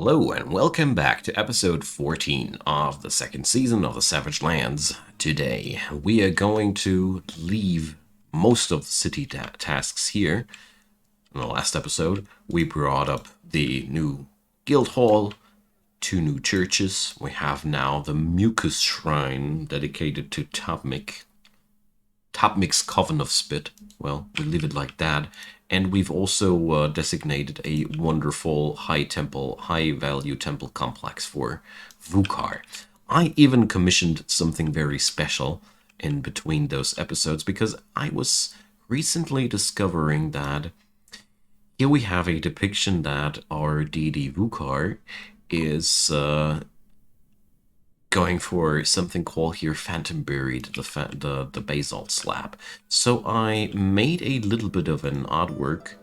Hello and welcome back to episode 14 of the second season of the Savage Lands. Today we are going to leave most of the city tasks here. In the last episode we brought up the new guild hall, 2 new churches. We have now the Mucus Shrine dedicated to Tapmik's Coven of Spit. Well, we leave it like that. And we've also designated a wonderful high-value temple complex for Vukar. I even commissioned something very special in between those episodes because I was recently discovering that here we have a depiction that our deity Vukar is going for something called here Phantom Buried, the basalt slab. So I made a little bit of an artwork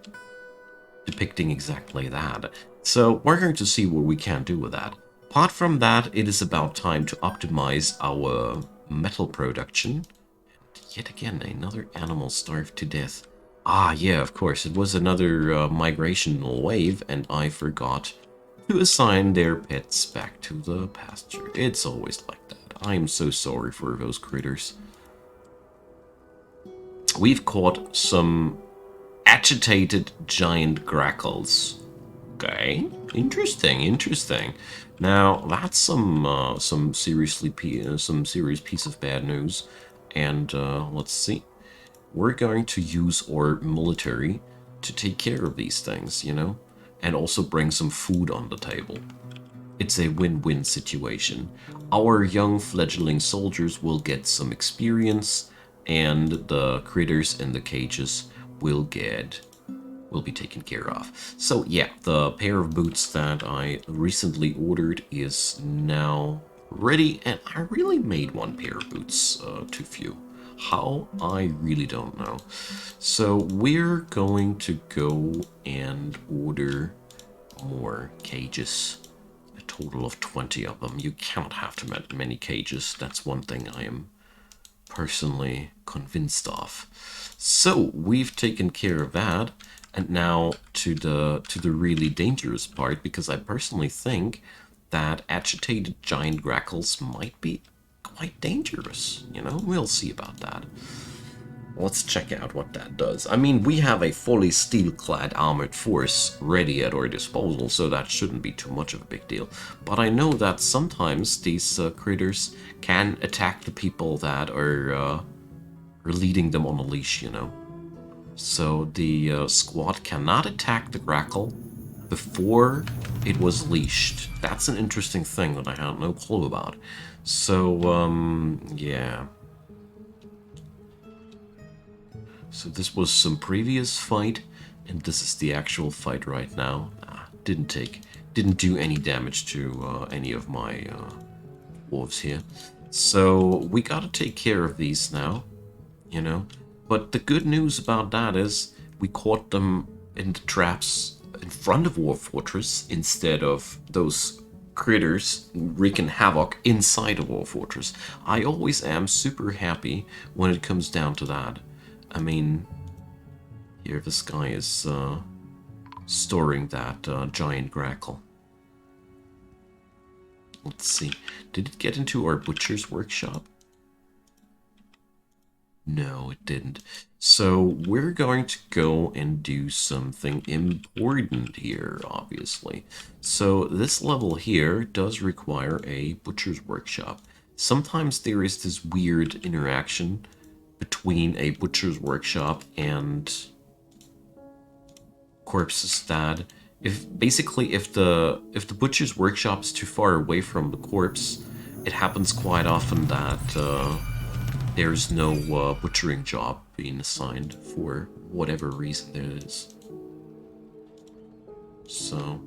depicting exactly that. So we're going to see what we can do with that. Apart from that, it is about time to optimize our metal production. And yet again, another animal starved to death. Ah, yeah, of course, it was another migrational wave, and I forgot to assign their pets back to the pasture. It's always like that. I am so sorry for those critters. We've caught some agitated giant grackles. Okay, interesting. Now that's some serious piece of bad news. And let's see. We're going to use our military to take care of these things, you know? And also bring some food on the table. It's a win-win situation. Our young fledgling soldiers will get some experience, and the critters in the cages will be taken care of. So yeah, the pair of boots that I recently ordered is now ready, and I really made one pair of boots too few. How? I really don't know. So we're going to go and order more cages. A total of 20 of them. You cannot have too many cages. That's one thing I am personally convinced of. So we've taken care of that. And now to the really dangerous part, because I personally think that agitated giant grackles might be quite dangerous, you know? We'll see about that. Let's check out what that does. I mean, we have a fully steel-clad armored force ready at our disposal, so that shouldn't be too much of a big deal. But I know that sometimes these critters can attack the people that are leading them on a leash, you know? So the squad cannot attack the grackle before it was leashed. That's an interesting thing that I had no clue about. So, yeah. So this was some previous fight, and this is the actual fight right now. Didn't do any damage to any of my wolves here. So we gotta take care of these now, you know. But the good news about that is we caught them in the traps in front of Dwarf Fortress instead of those critters wreaking havoc inside of Dwarf Fortress. I always am super happy when it comes down to that. I mean, here this guy is storing that giant grackle. Let's see. Did it get into our butcher's workshop? No, it didn't. So we're going to go and do something important here, obviously. So this level here does require a butcher's workshop. Sometimes there is this weird interaction between a butcher's workshop and corpses that if the butcher's workshop is too far away from the corpse, it happens quite often that there's no butchering job being assigned for whatever reason there is. So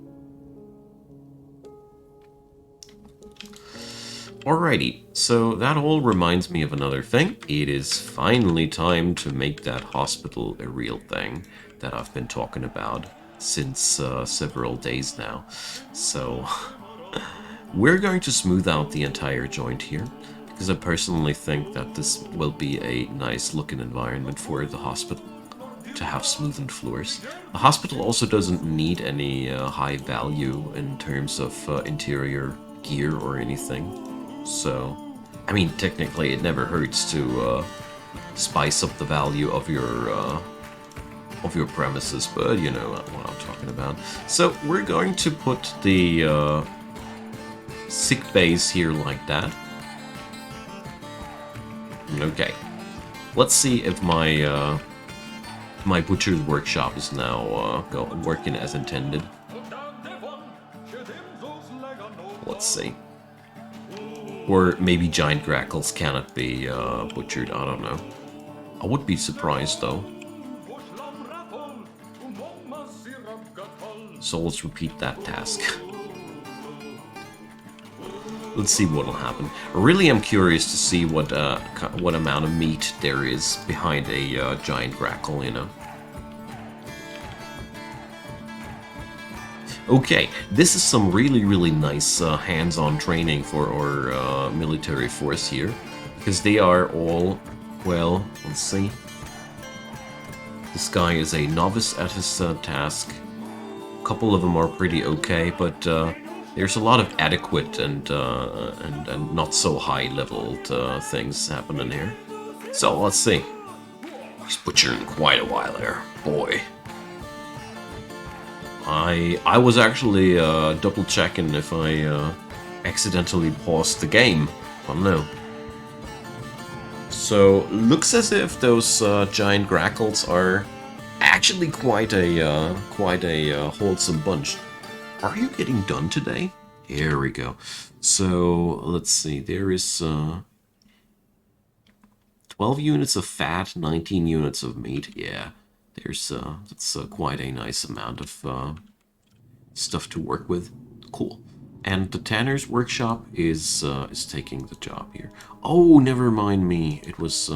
alrighty, so that all reminds me of another thing. It is finally time to make that hospital a real thing that I've been talking about since several days now. So we're going to smooth out the entire joint here, because I personally think that this will be a nice looking environment for the hospital to have smoothened floors. The hospital also doesn't need any high value in terms of interior gear or anything. So, I mean, technically it never hurts to spice up the value of your premises, but you know what I'm talking about. So we're going to put the sick bays here like that. Okay. Let's see if my my butcher's workshop is now working as intended. Let's see. Or maybe giant grackles cannot be butchered, I don't know. I would be surprised though. So let's repeat that task. Let's see what'll happen. I really am curious to see what amount of meat there is behind a giant grackle, you know. Okay, this is some really nice hands-on training for our military force here, because they are all, well, let's see. This guy is a novice at his task. A couple of them are pretty okay, but there's a lot of adequate and not so high-leveled things happening here. So let's see. He's butchering quite a while there, boy. I was actually double checking if I accidentally paused the game. I don't know. So looks as if those giant grackles are actually quite a wholesome bunch. Are you getting done today? Here we go. So let's see. There is 12 units of fat, 19 units of meat. Yeah, there's that's quite a nice amount of stuff to work with. Cool. And the tanner's workshop is taking the job here. Oh, never mind me. It was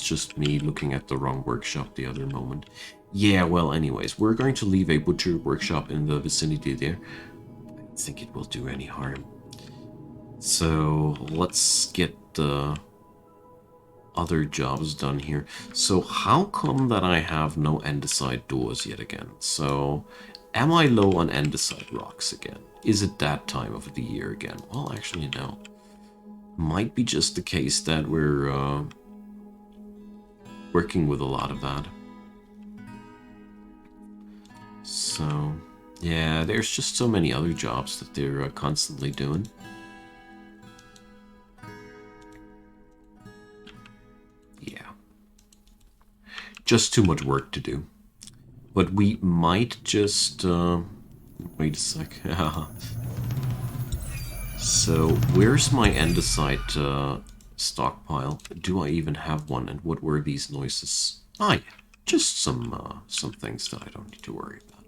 just me looking at the wrong workshop the other moment. Yeah, well, anyways, we're going to leave a butcher workshop in the vicinity there. I don't think it will do any harm. So let's get the other jobs done here. So how come that I have no andesite doors yet again? So am I low on andesite rocks again? Is it that time of the year again? Well, actually, no. Might be just the case that we're working with a lot of that. So, yeah, there's just so many other jobs that they're constantly doing. Yeah. Just too much work to do. But we might just... wait a sec. So, where's my andesite stockpile? Do I even have one? And what were these noises? Ah, yeah. Just some things that I don't need to worry about.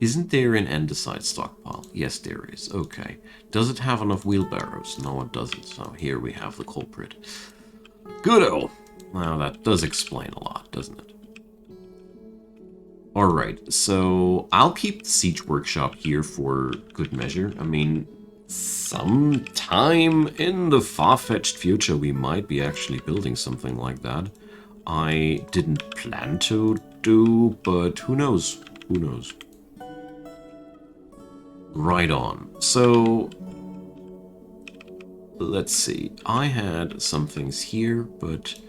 Isn't there an andesite stockpile? Yes, there is. Okay. Does it have enough wheelbarrows? No, it doesn't. So here we have the culprit. Good-o! Now that does explain a lot, doesn't it? Alright, so I'll keep the siege workshop here for good measure. I mean, sometime in the far-fetched future we might be actually building something like that. I didn't plan to do, but who knows? Who knows? Right on. So, let's see. I had some things here, but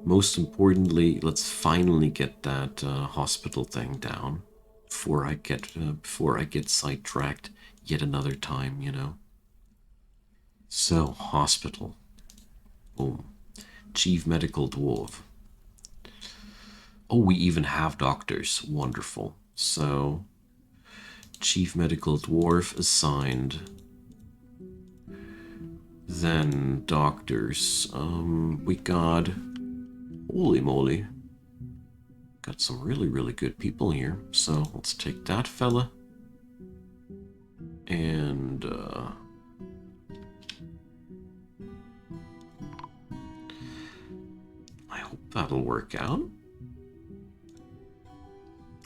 most importantly, let's finally get that hospital thing down before I get sidetracked yet another time, you know. So, hospital. Boom. Chief Medical Dwarf. Oh, we even have doctors. Wonderful. So, Chief Medical Dwarf assigned. Then doctors. We got... Holy moly. Got some really good people here. So, let's take that fella. And, I hope that'll work out.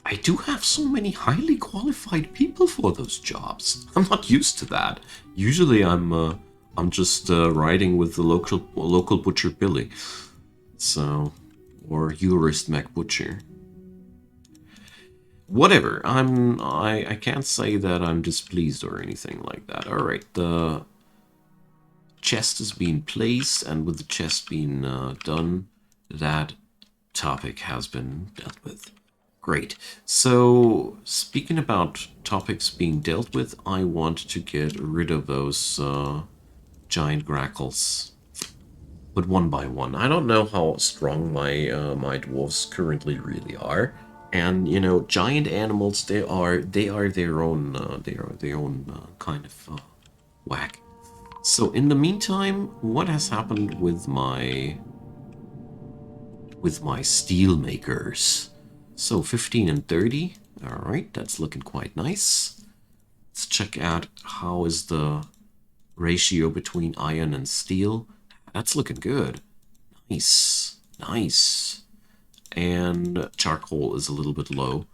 I do have so many highly qualified people for those jobs. I'm not used to that. Usually I'm just riding with the local butcher Billy. So, or Eurist Mac Butcher. Whatever. I can't say that I'm displeased or anything like that. All right, the chest is being placed, and with the chest being done, that topic has been dealt with. Great. So, speaking about topics being dealt with, I want to get rid of those giant grackles, but one by one. I don't know how strong my dwarves currently really are, and you know, giant animals, they are their own kind of whack. So in the meantime, what has happened with my steel makers? So 15 and 30. All right, that's looking quite nice. Let's check out how is the ratio between iron and steel. That's looking good. Nice, nice. And charcoal is a little bit low.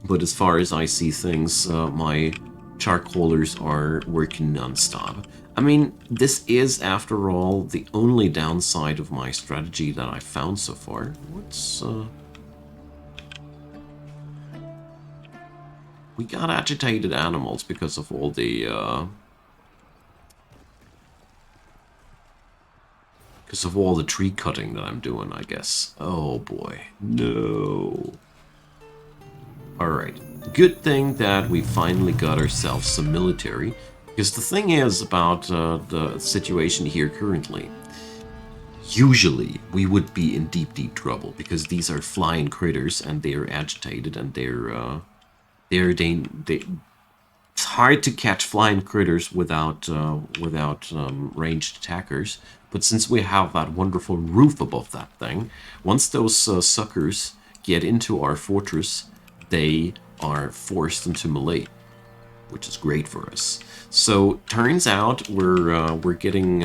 But as far as I see things, my charcoalers are working non-stop. I mean, this is, after all, the only downside of my strategy that I've found so far. We got agitated animals because of all the, tree cutting that I'm doing, I guess. Oh boy, no. Alright, good thing that we finally got ourselves some military, because the thing is about the situation here currently, usually we would be in deep, deep trouble, because these are flying critters, and they're agitated, and it's hard to catch flying critters without ranged attackers, but since we have that wonderful roof above that thing, once those suckers get into our fortress, they are forced into melee, which is great for us. So turns out we're getting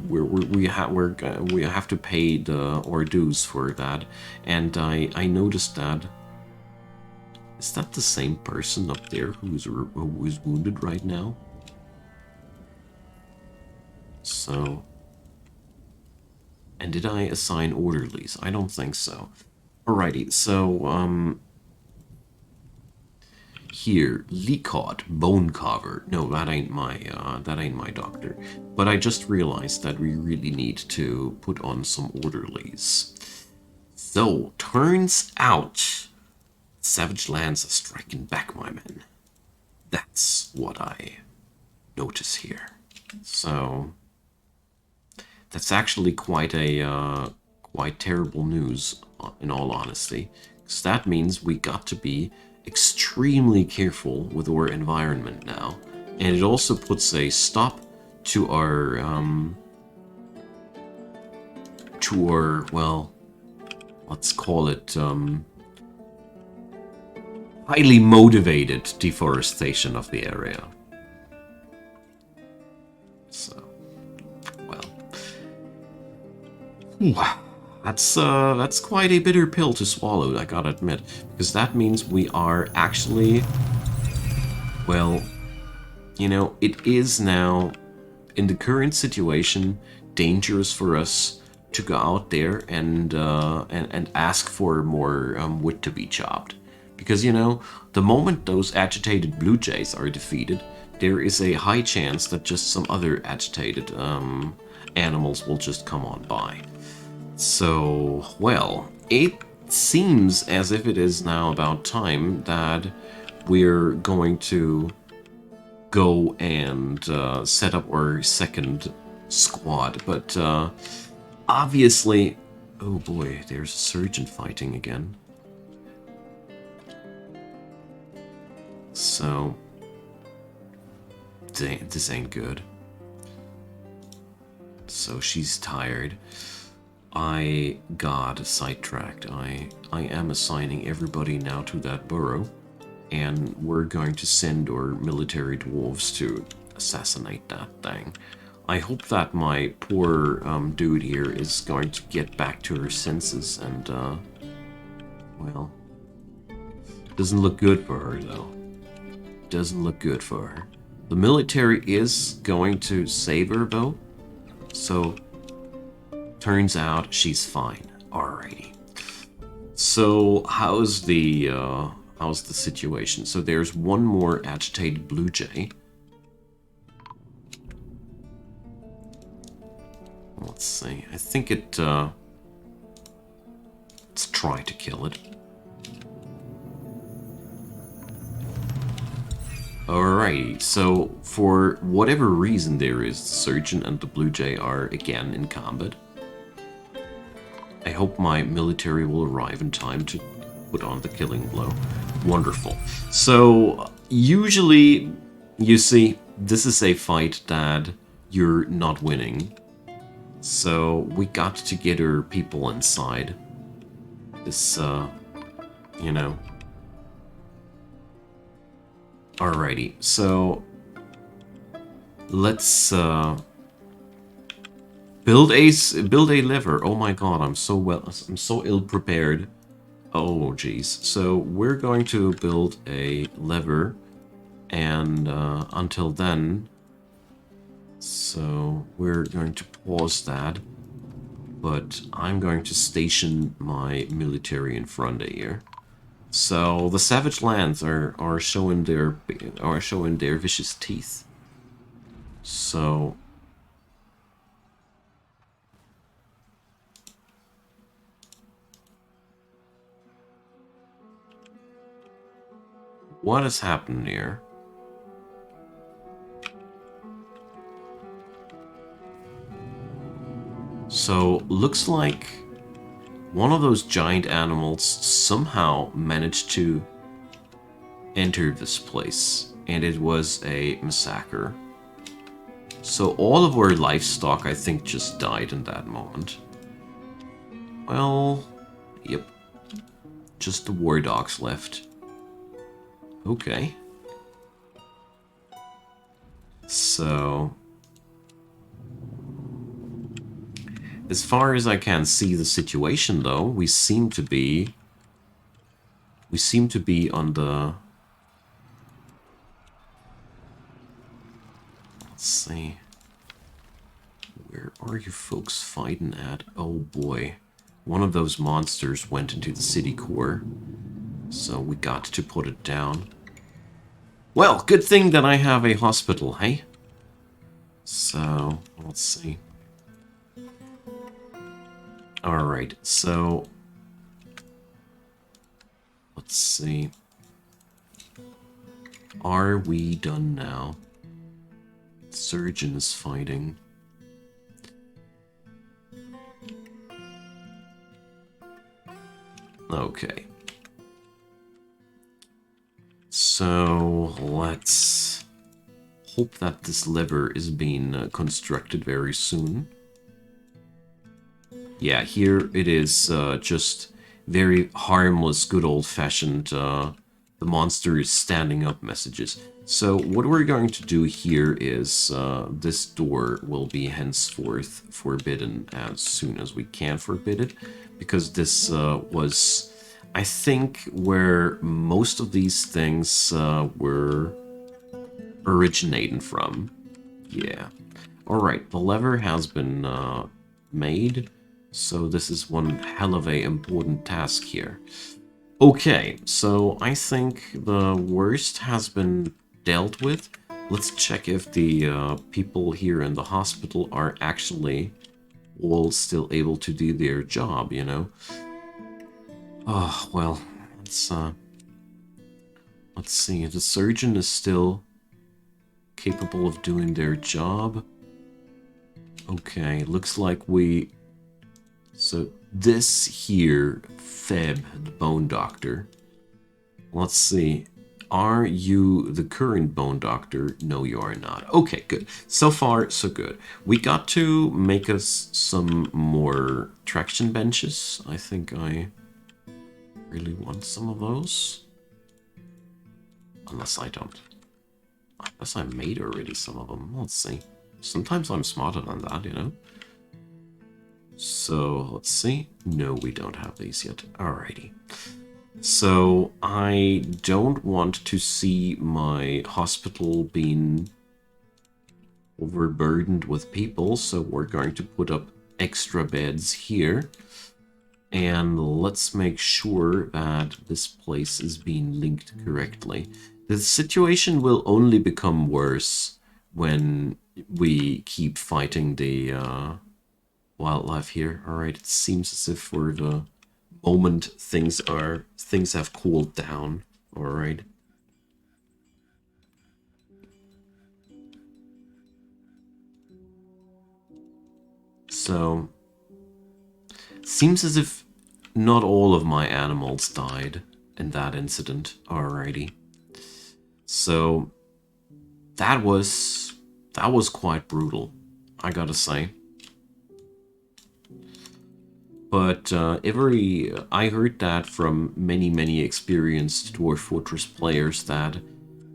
we have to pay our dues for that, and I noticed that. Is that the same person up there who is wounded right now? So, and did I assign orderlies? I don't think so. Alrighty, so here, Licot, Bone Carver. No, that ain't my doctor. But I just realized that we really need to put on some orderlies. So, turns out savage lands are striking back, my men. That's what I notice here. So that's actually quite terrible news, in all honesty, because that means we got to be extremely careful with our environment now, and it also puts a stop to our well, let's call it highly motivated deforestation of the area. So, well, that's quite a bitter pill to swallow, I gotta admit, because that means we are actually, well, you know, it is now, in the current situation, dangerous for us to go out there and ask for more wood to be chopped. Because, you know, the moment those agitated blue jays are defeated, there is a high chance that just some other agitated animals will just come on by. So, well, it seems as if it is now about time that we're going to go and set up our second squad. But obviously, oh boy, there's a surgeon fighting again. So, this ain't good. So she's tired. I got sidetracked. I am assigning everybody now to that burrow, and we're going to send our military dwarves to assassinate that thing. I hope that my poor dude here is going to get back to her senses, and well, doesn't look good for her though. Doesn't look good for her. The military is going to save her though, so turns out she's fine. Alrighty. So how's the situation? So there's one more agitated blue jay. Let's see. I think let's try to kill it. Alright, so for whatever reason there is, the surgeon and the blue jay are again in combat. I hope my military will arrive in time to put on the killing blow. Wonderful. So, usually, you see, this is a fight that you're not winning. So, we got to get our people inside. This, you know. Alrighty, so let's build a lever. Oh my god, I'm so ill prepared. Oh jeez. So we're going to build a lever, and until then, so we're going to pause that. But I'm going to station my military in front here. So the savage lands are showing their vicious teeth. So what has happened here? So looks like one of those giant animals somehow managed to enter this place, and it was a massacre. So all of our livestock, I think, just died in that moment. Well, yep. Just the war dogs left. Okay. So, as far as I can see the situation, though, we seem to be on the... Let's see. Where are you folks fighting at? Oh boy. One of those monsters went into the city core. So we got to put it down. Well, good thing that I have a hospital, hey? So, let's see. Alright, so... Let's see. Are we done now? Surgeon is fighting. Okay. So, let's hope that this lever is being constructed very soon. Yeah, here it is just very harmless, good old-fashioned, the monster is standing up messages. So what we're going to do here is this door will be henceforth forbidden as soon as we can forbid it, because this was, I think, where most of these things were originating from. Yeah. Alright, the lever has been made. So this is one hell of a important task here. Okay, so I think the worst has been dealt with. Let's check if the people here in the hospital are actually all still able to do their job, you know? Oh, well, let's see. The surgeon is still capable of doing their job. Okay, looks like we... So this here, Feb, the bone doctor. Let's see. Are you the current bone doctor? No, you are not. Okay, good. So far, so good. We got to make us some more traction benches. I think I really want some of those. Unless I don't. Unless I made already some of them. Let's see. Sometimes I'm smarter than that, you know? So, let's see. No, we don't have these yet. Alrighty. So, I don't want to see my hospital being overburdened with people, so we're going to put up extra beds here. And let's make sure that this place is being linked correctly. The situation will only become worse when we keep fighting the wildlife here. All right, it seems as if for the moment things have cooled down. All right. So, seems as if not all of my animals died in that incident. Alrighty. So, that was quite brutal, I gotta say. But I heard that from many experienced Dwarf Fortress players that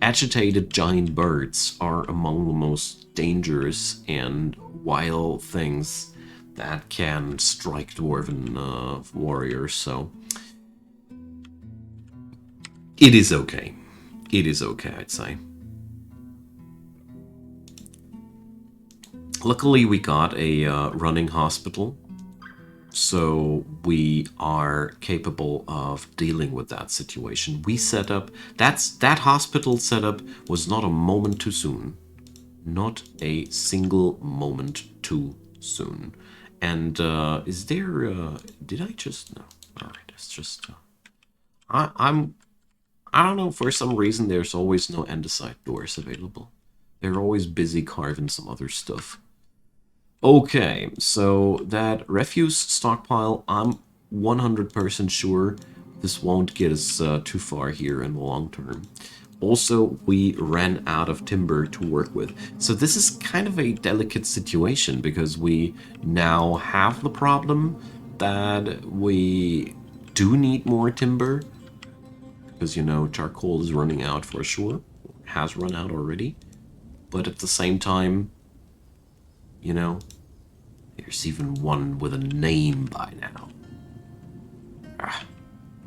agitated giant birds are among the most dangerous and wild things that can strike dwarven warriors. So it is okay. It is okay, I'd say. Luckily, we got a running hospital, so we are capable of dealing with that situation. We set up that hospital setup was not a moment too soon, not a single moment too soon. And is there? Did I just no? All right, it's just. I'm. I don't know. For some reason, there's always no andesite doors available. They're always busy carving some other stuff. Okay, so that refuse stockpile, I'm 100% sure this won't get us too far here in the long term. Also, we ran out of timber to work with. So this is kind of a delicate situation because we now have the problem that we do need more timber because, you know, charcoal is running out for sure, has run out already. But at the same time, you know, there's even one with a name by now. Ah,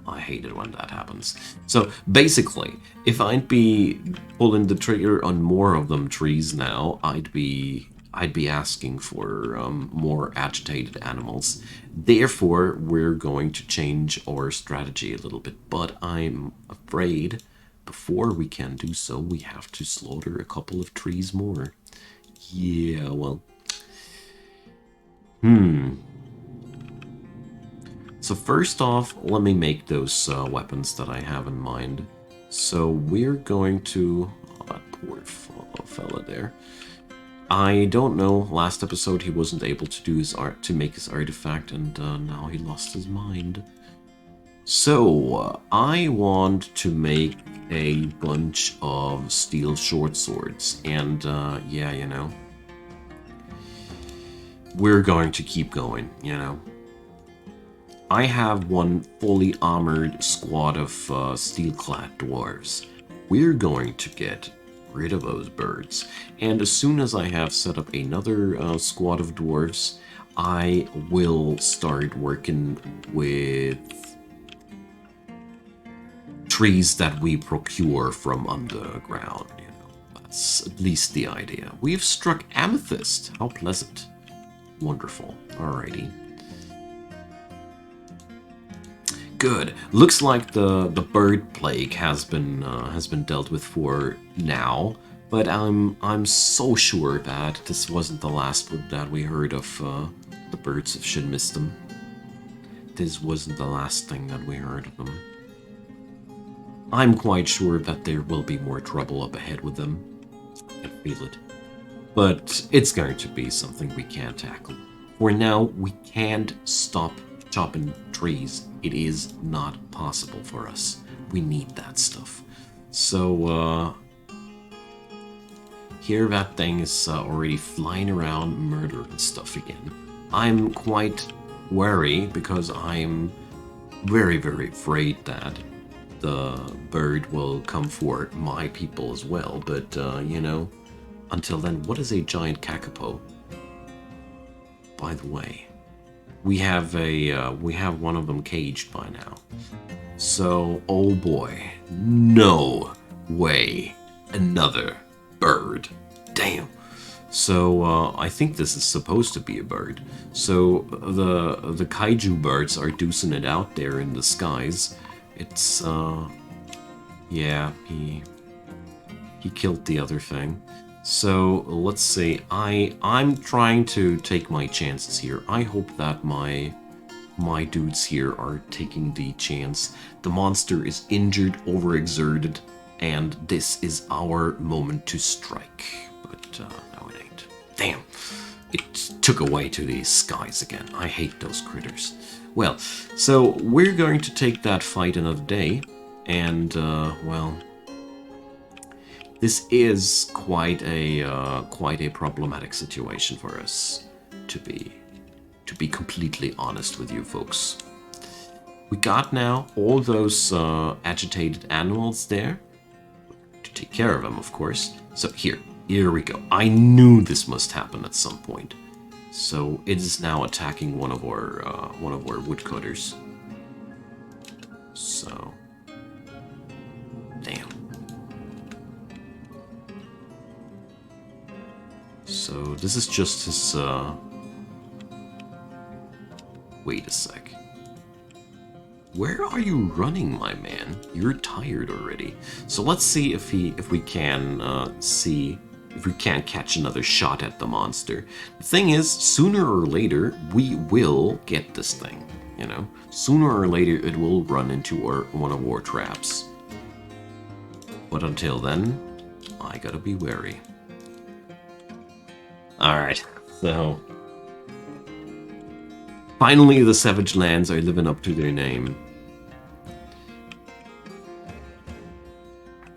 I hate it when that happens. So basically, if I'd be pulling the trigger on more of them trees now, I'd be asking for more agitated animals. Therefore, we're going to change our strategy a little bit. But I'm afraid before we can do so, we have to slaughter a couple of trees more. Yeah, well. So first off, let me make those weapons that I have in mind. So we're going to... Oh, that poor fella there. I don't know, last episode he wasn't able to do his art, to make his artifact, and now he lost his mind. So, I want to make a bunch of steel short swords, and yeah, you know, we're going to keep going, you know. I have one fully armored squad of steel-clad dwarves. We're going to get rid of those birds. And as soon as I have set up another squad of dwarves, I will start working with trees that we procure from underground. You know, that's at least the idea. We've struck amethyst. How pleasant. Wonderful. Alrighty. Good. Looks like the bird plague has been dealt with for now, but I'm so sure that this wasn't the last that we heard of the birds of Shinmistum. This wasn't the last thing that we heard of them. I'm quite sure that there will be more trouble up ahead with them. I can feel it. But it's going to be something we can't tackle. For now, we can't stop chopping trees. It is not possible for us. We need that stuff. So, here that thing is already flying around murdering stuff again. I'm quite wary because I'm very afraid that the bird will come for my people as well. But, you know, until then, what is a giant kakapo? By the way, we have one of them caged by now. So, oh boy, no way, another bird. Damn. So I think this is supposed to be a bird. So the kaiju birds are deucing it out there in the skies. It's yeah, he killed the other thing. So let's see. I'm trying to take my chances here. I hope that my dudes here are taking the chance. The monster is injured, overexerted, and this is our moment to strike. But no, it ain't. Damn! It took away to the skies again. I hate those critters. Well, so we're going to take that fight another day, and well, this is quite a problematic situation for us to be completely honest with you folks. We got now all those agitated animals there to take care of them, of course. So here we go. I knew this must happen at some point. So it is now attacking one of our woodcutters. So damn. So this is just his wait a sec. Where are you running, my man? You're tired already. So let's see if we can catch another shot at the monster. The thing is, sooner or later we will get this thing. You know, sooner or later it will run into one of our traps. But until then, I gotta be wary. All right, so. Finally, the Savage Lands are living up to their name.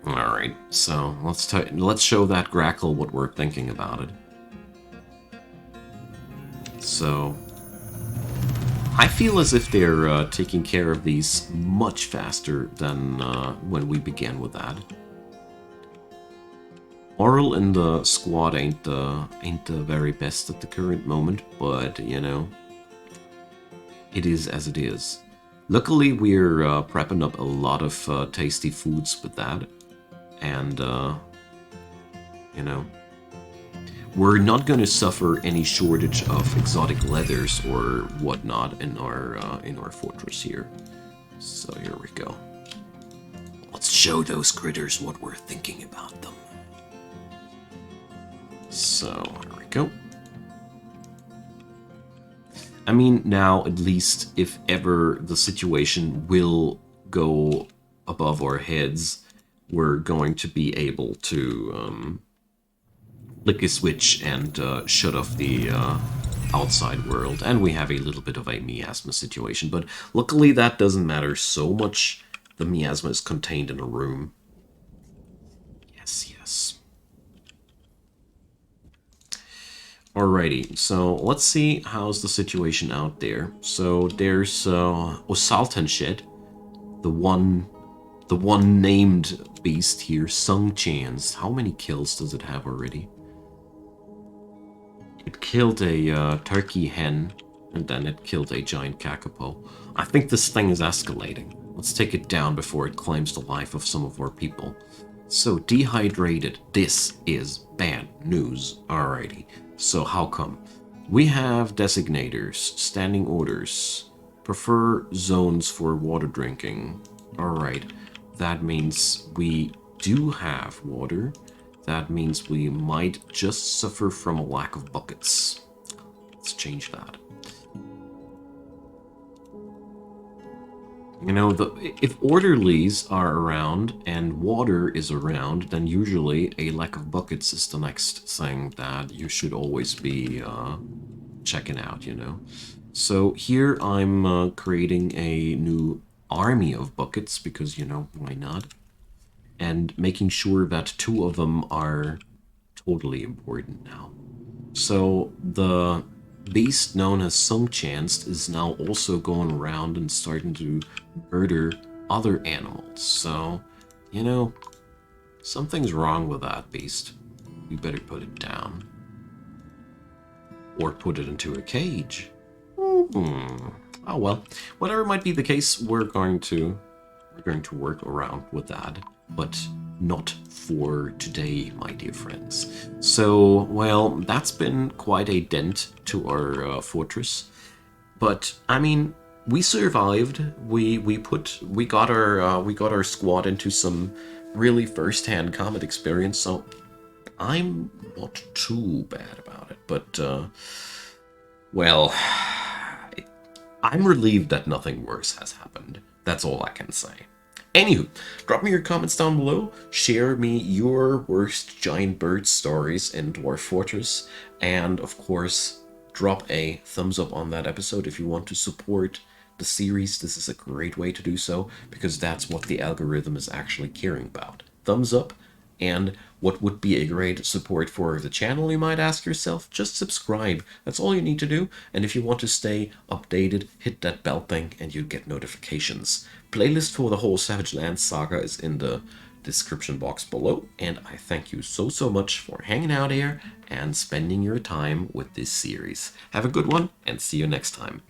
Alright, so let's show that Grackle what we're thinking about it. So, I feel as if they're taking care of these much faster than when we began with that. Oral in the squad ain't the very best at the current moment, but you know, it is as it is. Luckily, we're prepping up a lot of tasty foods with that, and you know, we're not going to suffer any shortage of exotic leathers or whatnot in our fortress here. So here we go. Let's show those critters what we're thinking about them. So here we go. I mean, now at least if ever the situation will go above our heads, we're going to be able to flick a switch and shut off the outside world. And we have a little bit of a miasma situation, but luckily that doesn't matter so much. The miasma is contained in a room. Yes, yes. Alrighty, so let's see how's the situation out there. So there's Osaltenshed, the one named beast here, Sung Chans. How many kills does it have already? It killed a turkey hen, and then it killed a giant kakapo. I think this thing is escalating. Let's take it down before it claims the life of some of our people. So, dehydrated. This is bad news. Alrighty. So, how come? We have designators, standing orders, prefer zones for water drinking. Alright. That means we do have water. That means we might just suffer from a lack of buckets. Let's change that. You know, if orderlies are around and water is around, then usually a lack of buckets is the next thing that you should always be checking out, you know. So here I'm creating a new army of buckets because, you know, why not? And making sure that 2 of them are totally important now. So the beast known as Sungchanced is now also going around and starting to murder other animals. So, you know, something's wrong with that beast. We better put it down. Or put it into a cage. Oh well, whatever might be the case, we're going to work around with that. But not for today, my dear friends. So, well, that's been quite a dent to our fortress. But I mean, we survived. We got our squad into some really first-hand combat experience. So I'm not too bad about it. But well, I'm relieved that nothing worse has happened. That's all I can say. Anywho, drop me your comments down below. Share me your worst giant bird stories in Dwarf Fortress. And of course, drop a thumbs up on that episode if you want to support the series. This is a great way to do so because that's what the algorithm is actually caring about. Thumbs up. And what would be a great support for the channel, you might ask yourself? Just subscribe. That's all you need to do. And if you want to stay updated, hit that bell thing and you get notifications. Playlist for the whole Savage Lands saga is in the description box below. And I thank you so much for hanging out here and spending your time with this series. Have a good one and see you next time.